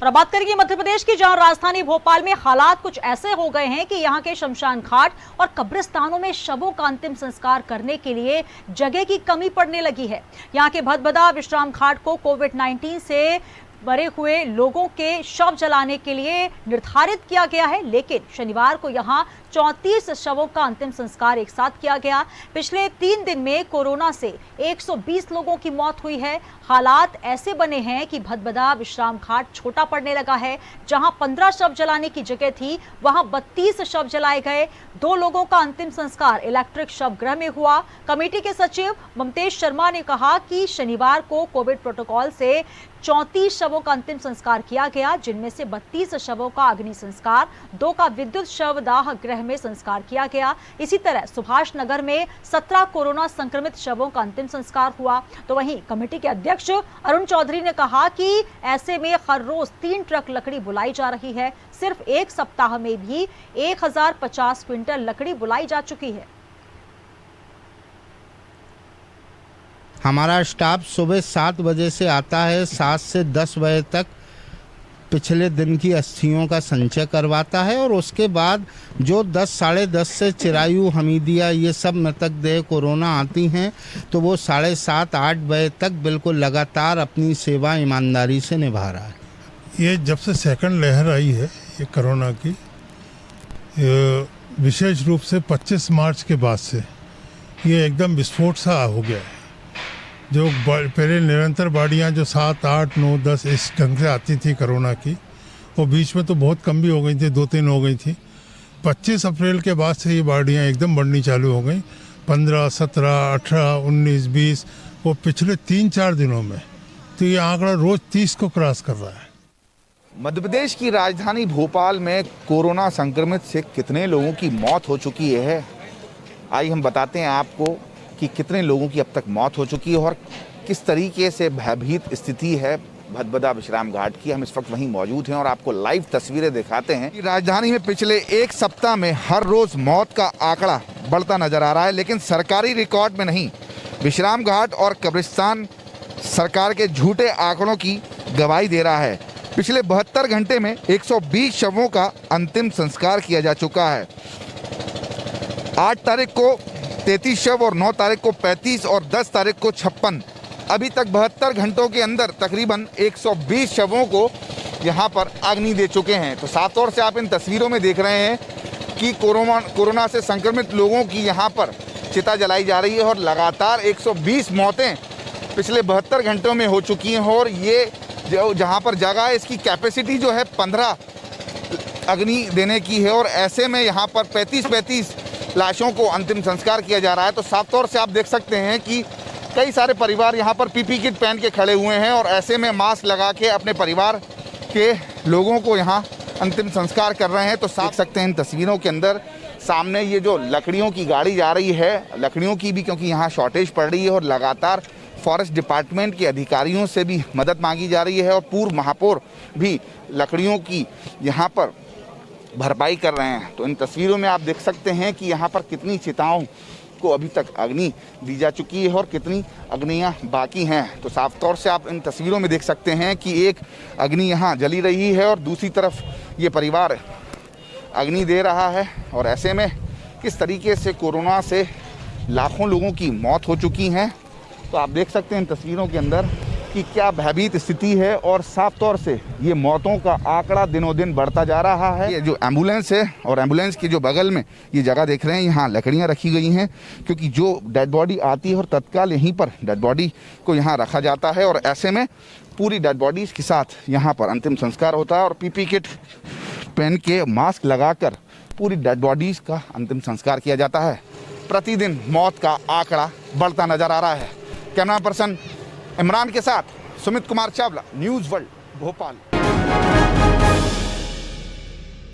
और अब बात करेंगे मध्य प्रदेश की, जहां राजधानी भोपाल में हालात कुछ ऐसे हो गए हैं कि यहां के शमशान घाट और कब्रिस्तानों में शवों का अंतिम संस्कार करने के लिए जगह की कमी पड़ने लगी है। यहां के भदभदा विश्राम घाट को कोविड-19 से मरे हुए लोगों के शव जलाने के लिए निर्धारित किया गया है, लेकिन शनिवार को यहां 34 शवों का अंतिम संस्कार एक साथ किया गया। पिछले 3 दिन में कोरोना से 120 लोगों की मौत हुई है। हालात ऐसे बने हैं कि भदभदा विश्राम घाट छोटा पड़ने लगा है। जहां 15 शव जलाने की जगह थी, वहां 32 शव जलाए गए। 2 लोगों का अंतिम संस्कार इलेक्ट्रिक शवगृह में हुआ। कमेटी के सचिव ममतेश शर्मा ने कहा कि शनिवार को कोविड प्रोटोकॉल से 34 शवों का अंतिम संस्कार किया गया, जिनमें से 32 शवों का अग्नि संस्कार, 2 का विद्युत शवदाह गृह में संस्कार किया गया। इसी तरह सुभाष नगर में 17 कोरोना संक्रमित शवों का अंतिम संस्कार हुआ। तो वहीं कमेटी के अध्यक्ष अरुण चौधरी ने कहा कि ऐसे में हर रोज 3 ट्रक लकड़ी बुलाई जा रही है। सिर्फ 1 सप्ताह में भी 1050 क्विंटल लकड़ी बुलाई जा चुकी है। हमारा स्टाफ सुबह 7 बजे से आता है, 7 से 10 बजे तक पिछले दिन की अस्थियों का संचय करवाता है और उसके बाद जो 10 साढ़े 10 से चिरायु, हमीदिया ये सब मृतक देह कोरोना आती हैं, तो वो 7:30-8 बजे तक बिल्कुल लगातार अपनी सेवा ईमानदारी से निभा रहा है। ये जब से सेकंड लहर आई है ये कोरोना की, विशेष रूप से 25 मार्च के बाद से ये एकदम विस्फोट सा हो गया है। जो पहले निरंतर बाढ़ियाँ जो 7, 8, 9, 10 इस ढंग से आती थी कोरोना की, वो बीच में तो बहुत कम भी हो गई थी, 2-3 हो गई थी। 25 अप्रैल के बाद से ये बाढ़ियाँ एकदम बढ़नी चालू हो गई। 15, 17, 18, 19, 20, वो पिछले 3-4 दिनों में तो ये आंकड़ा रोज 30 को क्रॉस कर रहा है। मध्य प्रदेश की राजधानी भोपाल में कोरोना संक्रमित से कितने लोगों की मौत हो चुकी है, आइए हम बताते हैं आपको कि कितने लोगों की अब तक मौत हो चुकी है और किस तरीके से भयभीत स्थिति है भदभदा विश्राम घाट की। हम इस वक्त वहीं मौजूद हैं और आपको लाइव तस्वीरें दिखाते हैं। राजधानी में पिछले 1 सप्ताह में हर रोज मौत का आंकड़ा बढ़ता नजर आ रहा है, लेकिन सरकारी रिकॉर्ड में नहीं। विश्राम घाट और कब्रिस्तान सरकार के झूठे आंकड़ों की गवाही दे रहा है। पिछले 72 घंटे में 120 शवों का अंतिम संस्कार किया जा चुका है। 8 तारीख को 33 शव और 9 तारीख को 35 और 10 तारीख को 56। अभी तक 72 घंटों के अंदर तकरीबन 120 शवों को यहाँ पर अग्नि दे चुके हैं। तो साफ तौर से आप इन तस्वीरों में देख रहे हैं कि कोरोना से संक्रमित लोगों की यहाँ पर चिता जलाई जा रही है और लगातार 120 मौतें पिछले 72 घंटों में हो चुकी हैं। और ये जो जहाँ पर जगह है, इसकी कैपेसिटी जो है 15 अग्नि देने की है और ऐसे में यहाँ पर 35 लाशों को अंतिम संस्कार किया जा रहा है। तो साफ तौर से आप देख सकते हैं कि कई सारे परिवार यहाँ पर पीपी किट पहन के खड़े हुए हैं और ऐसे में मास्क लगा के अपने परिवार के लोगों को यहाँ अंतिम संस्कार कर रहे हैं। तो देख सकते हैं इन तस्वीरों के अंदर सामने ये जो लकड़ियों की गाड़ी जा रही है, लकड़ियों की भी क्योंकि यहाँ शॉर्टेज पड़ रही है और लगातार फॉरेस्ट डिपार्टमेंट के अधिकारियों से भी मदद मांगी जा रही है और पूर्व महापौर भी लकड़ियों की यहाँ पर भरपाई कर रहे हैं। तो इन तस्वीरों में आप देख सकते हैं कि यहाँ पर कितनी चिताओं को अभी तक अग्नि दी जा चुकी है और कितनी अग्नियाँ बाकी हैं। तो साफ तौर से आप इन तस्वीरों में देख सकते हैं कि एक अग्नि यहाँ जली रही है और दूसरी तरफ ये परिवार अग्नि दे रहा है। और ऐसे में किस तरीके से कोरोना से लाखों लोगों की मौत हो चुकी हैं, तो आप देख सकते हैं इन तस्वीरों के अंदर कि क्या भयभीत स्थिति है और साफ तौर से ये मौतों का आंकड़ा दिनों दिन बढ़ता जा रहा है। ये जो एम्बुलेंस है और एम्बुलेंस के जो बगल में ये जगह देख रहे हैं, यहाँ लकड़ियाँ रखी गई हैं क्योंकि जो डेड बॉडी आती है और तत्काल यहीं पर डेड बॉडी को यहाँ रखा जाता है और ऐसे में पूरी डेड बॉडीज़ के साथ यहाँ पर अंतिम संस्कार होता है और पीपी किट पहन के मास्क लगाकर पूरी डेड बॉडीज़ का अंतिम संस्कार किया जाता है। प्रतिदिन मौत का आंकड़ा बढ़ता नजर आ रहा है। कैमरा पर्सन इमरान के साथ सुमित कुमार चावला, न्यूज़ वर्ल्ड, भोपाल।